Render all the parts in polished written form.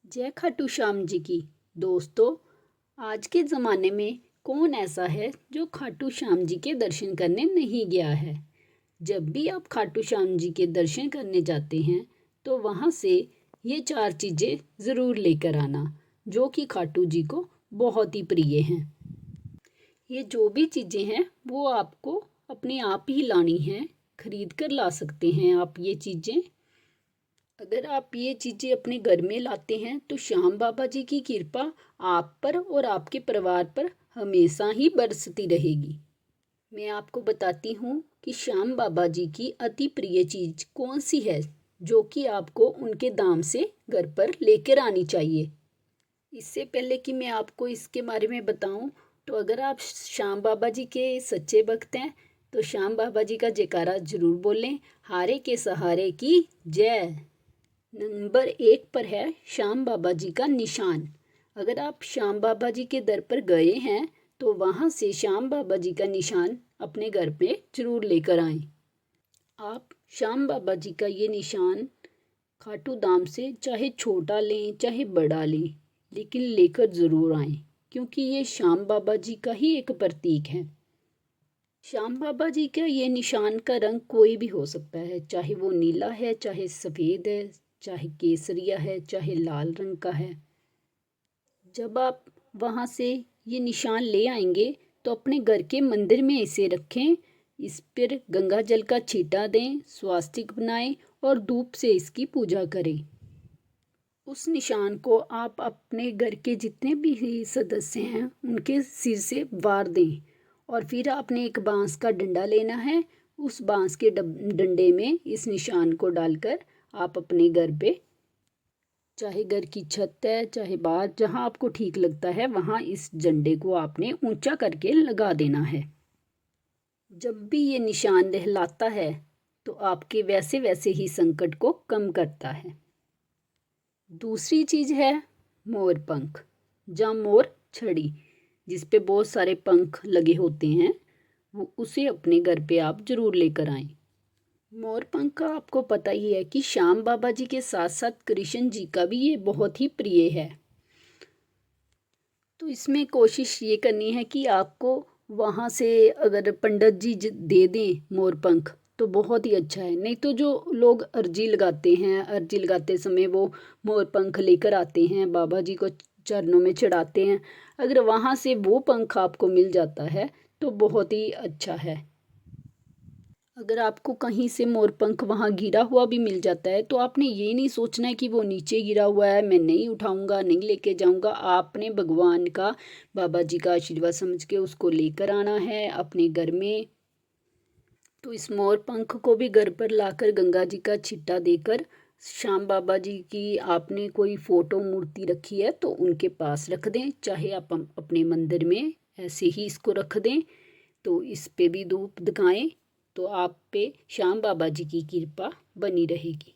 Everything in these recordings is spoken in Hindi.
जय खाटू श्याम जी की। दोस्तों, आज के ज़माने में कौन ऐसा है जो खाटू श्याम जी के दर्शन करने नहीं गया है। जब भी आप खाटू श्याम जी के दर्शन करने जाते हैं तो वहाँ से ये चार चीज़ें ज़रूर लेकर आना जो कि खाटू जी को बहुत ही प्रिय हैं। ये जो भी चीज़ें हैं वो आपको अपने आप ही लानी हैं, खरीद कर ला सकते हैं आप ये चीज़ें। अगर आप ये चीज़ें अपने घर में लाते हैं तो श्याम बाबा जी की कृपा आप पर और आपके परिवार पर हमेशा ही बरसती रहेगी। मैं आपको बताती हूँ कि श्याम बाबा जी की अति प्रिय चीज़ कौन सी है जो कि आपको उनके दाम से घर पर लेकर आनी चाहिए। इससे पहले कि मैं आपको इसके बारे में बताऊं, तो अगर आप श्याम बाबा जी के सच्चे भक्त हैं तो श्याम बाबा जी का जयकारा जरूर बोलें। हारे के सहारे की जय। नंबर 1 पर है श्याम बाबा जी का निशान। अगर आप श्याम बाबा जी के दर पर गए हैं तो वहाँ से श्याम बाबा जी का निशान अपने घर पे जरूर लेकर आएं। आप श्याम बाबा जी का ये निशान खाटू धाम से चाहे छोटा लें चाहे बड़ा लें, लेकिन लेकर ज़रूर आएं, क्योंकि ये श्याम बाबा जी का ही एक प्रतीक है। श्याम बाबा जी का ये निशान का रंग कोई भी हो सकता है, चाहे वो नीला है, चाहे सफ़ेद है, चाहे केसरिया है, चाहे लाल रंग का है। जब आप वहाँ से ये निशान ले आएंगे तो अपने घर के मंदिर में इसे रखें। इस पर गंगा जल का छींटा दें, स्वास्तिक बनाएं और धूप से इसकी पूजा करें। उस निशान को आप अपने घर के जितने भी सदस्य हैं उनके सिर से वार दें और फिर आपने एक बांस का डंडा लेना है। उस बांस के डंडे में इस निशान को डालकर आप अपने घर पे, चाहे घर की छत है चाहे बाहर, जहाँ आपको ठीक लगता है वहाँ इस झंडे को आपने ऊंचा करके लगा देना है। जब भी ये निशान लहलाता है तो आपके वैसे वैसे ही संकट को कम करता है। दूसरी चीज़ है मोर पंख या मोर छड़ी, जिस पे बहुत सारे पंख लगे होते हैं, वो उसे अपने घर पे आप जरूर लेकर आएं। मोर पंख का आपको पता ही है कि श्याम बाबा जी के साथ साथ कृष्ण जी का भी ये बहुत ही प्रिय है। तो इसमें कोशिश ये करनी है कि आपको वहाँ से अगर पंडित जी दे दें मोर पंख तो बहुत ही अच्छा है। नहीं तो जो लोग अर्जी लगाते हैं, अर्जी लगाते समय वो मोर पंख लेकर आते हैं, बाबा जी को चरणों में चढ़ाते हैं। अगर वहाँ से वो पंख आपको मिल जाता है तो बहुत ही अच्छा है। अगर आपको कहीं से मोरपंख वहाँ गिरा हुआ भी मिल जाता है तो आपने ये नहीं सोचना है कि वो नीचे गिरा हुआ है, मैं नहीं उठाऊंगा, नहीं लेके जाऊंगा। आपने भगवान का, बाबा जी का आशीर्वाद समझ के उसको लेकर आना है अपने घर में। तो इस मोर पंख को भी घर पर लाकर गंगा जी का छिट्टा देकर, श्याम बाबा जी की आपने कोई फोटो मूर्ति रखी है तो उनके पास रख दें, चाहे आप अपने मंदिर में ऐसे ही इसको रख दें। तो इस पे भी धूप दिखाएं तो आप पे श्याम बाबा जी की कृपा बनी रहेगी।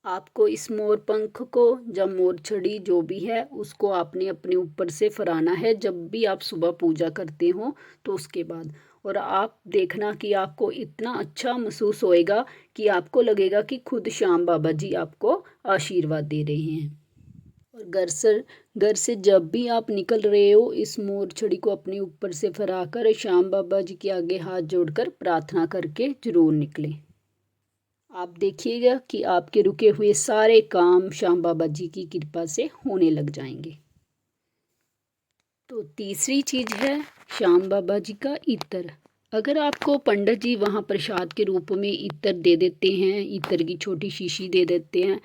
आपको इस मोर पंख को या मोर छड़ी जो भी है उसको आपने अपने ऊपर से फहराना है जब भी आप सुबह पूजा करते हो तो उसके बाद। और आप देखना कि आपको इतना अच्छा महसूस होएगा कि आपको लगेगा कि खुद श्याम बाबा जी आपको आशीर्वाद दे रहे हैं। और घर से जब भी आप निकल रहे हो इस मोर छड़ी को अपने ऊपर से फहराकर श्याम बाबा जी के आगे हाथ जोड़कर प्रार्थना करके जरूर निकलें। आप देखिएगा कि आपके रुके हुए सारे काम श्याम बाबा जी की कृपा से होने लग जाएंगे। तो तीसरी चीज़ है श्याम बाबा जी का इत्र। अगर आपको पंडित जी वहाँ प्रसाद के रूप में इत्र दे देते हैं, इत्र की छोटी शीशी दे देते हैं,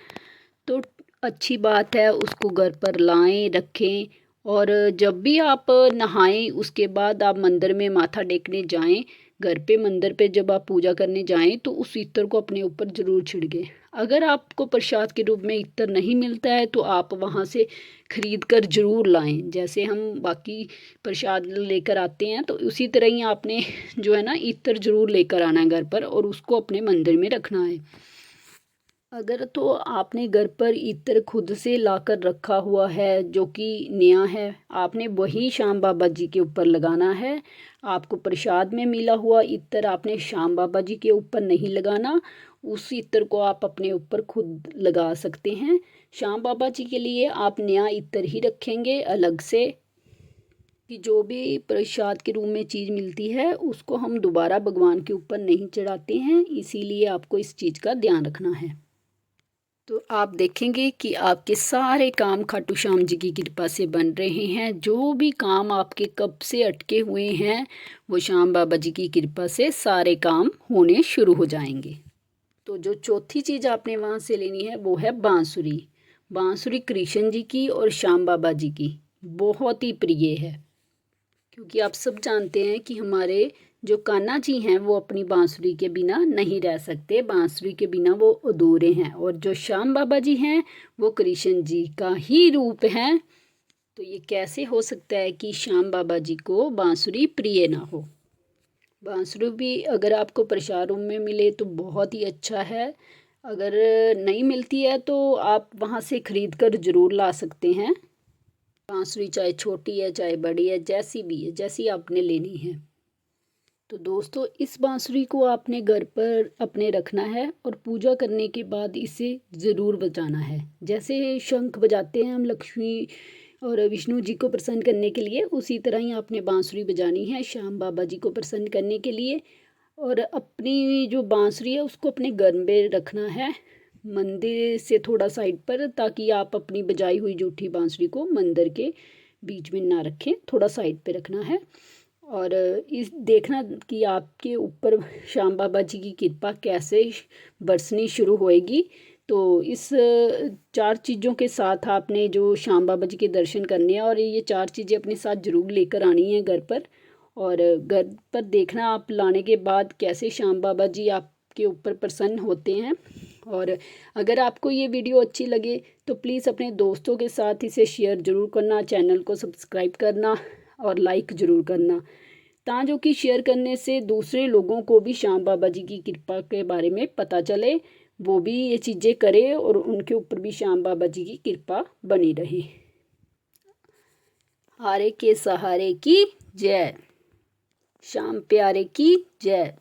तो अच्छी बात है, उसको घर पर लाएं, रखें। और जब भी आप नहाएं उसके बाद आप मंदिर में माथा टेकने जाएं, घर पे मंदिर पे जब आप पूजा करने जाएं तो उस इत्र को अपने ऊपर ज़रूर छिड़कें। अगर आपको प्रसाद के रूप में इत्र नहीं मिलता है तो आप वहाँ से खरीद कर ज़रूर लाएं। जैसे हम बाकी प्रसाद लेकर आते हैं तो उसी तरह ही आपने जो है ना इत्र ज़रूर लेकर आना है घर पर और उसको अपने मंदिर में रखना है। अगर तो आपने घर पर इत्र खुद से लाकर रखा हुआ है जो कि नया है, आपने वही श्याम बाबा जी के ऊपर लगाना है। आपको प्रसाद में मिला हुआ इत्र आपने श्याम बाबा जी के ऊपर नहीं लगाना। उस इत्र को आप अपने ऊपर खुद लगा सकते हैं। श्याम बाबा जी के लिए आप नया इत्र ही रखेंगे अलग से, कि जो भी प्रसाद के रूप में चीज़ मिलती है उसको हम दोबारा भगवान के ऊपर नहीं चढ़ाते हैं, इसीलिए आपको इस चीज़ का ध्यान रखना है। तो आप देखेंगे कि आपके सारे काम खाटू श्याम जी की कृपा से बन रहे हैं। जो भी काम आपके कब से अटके हुए हैं वो श्याम बाबा जी की कृपा से सारे काम होने शुरू हो जाएंगे। तो जो चौथी चीज़ आपने वहाँ से लेनी है वो है बांसुरी। बांसुरी कृष्ण जी की और श्याम बाबा जी की बहुत ही प्रिय है, क्योंकि आप सब जानते हैं कि हमारे जो कान्हा जी हैं वो अपनी बांसुरी के बिना नहीं रह सकते, बांसुरी के बिना वो अधूरे हैं। और जो श्याम बाबा जी हैं वो कृष्ण जी का ही रूप हैं। तो ये कैसे हो सकता है कि श्याम बाबा जी को बांसुरी प्रिय ना हो। बांसुरी भी अगर आपको प्रसाद रूप में मिले तो बहुत ही अच्छा है, अगर नहीं मिलती है तो आप वहाँ से ख़रीद कर ज़रूर ला सकते हैं। बांसुरी चाहे छोटी है चाहे बड़ी है, जैसी भी है, जैसी आपने लेनी है। तो दोस्तों इस बांसुरी को आपने घर पर अपने रखना है और पूजा करने के बाद इसे ज़रूर बजाना है। जैसे शंख बजाते हैं हम लक्ष्मी और विष्णु जी को प्रसन्न करने के लिए, उसी तरह ही आपने बांसुरी बजानी है श्याम बाबा जी को प्रसन्न करने के लिए। और अपनी जो बांसुरी है उसको अपने घर में रखना है, मंदिर से थोड़ा साइड पर, ताकि आप अपनी बजाई हुई जूठी बांसुरी को मंदिर के बीच में ना रखें, थोड़ा साइड पे रखना है। और इस देखना कि आपके ऊपर श्याम बाबा जी की कृपा कैसे बरसनी शुरू होएगी। तो इस 4 चीज़ों के साथ आपने जो श्याम बाबा जी के दर्शन करने हैं, और ये 4 चीज़ें अपने साथ ज़रूर लेकर आनी है घर पर। और घर पर देखना आप लाने के बाद कैसे श्याम बाबा जी आपके ऊपर प्रसन्न होते हैं। और अगर आपको ये वीडियो अच्छी लगे तो प्लीज़ अपने दोस्तों के साथ इसे शेयर ज़रूर करना, चैनल को सब्सक्राइब करना और लाइक ज़रूर करना, ताकि कि शेयर करने से दूसरे लोगों को भी श्याम बाबा जी की कृपा के बारे में पता चले, वो भी ये चीज़ें करें और उनके ऊपर भी श्याम बाबा जी की कृपा बनी रहे। हारे के सहारे की जय, श्याम प्यारे की जय।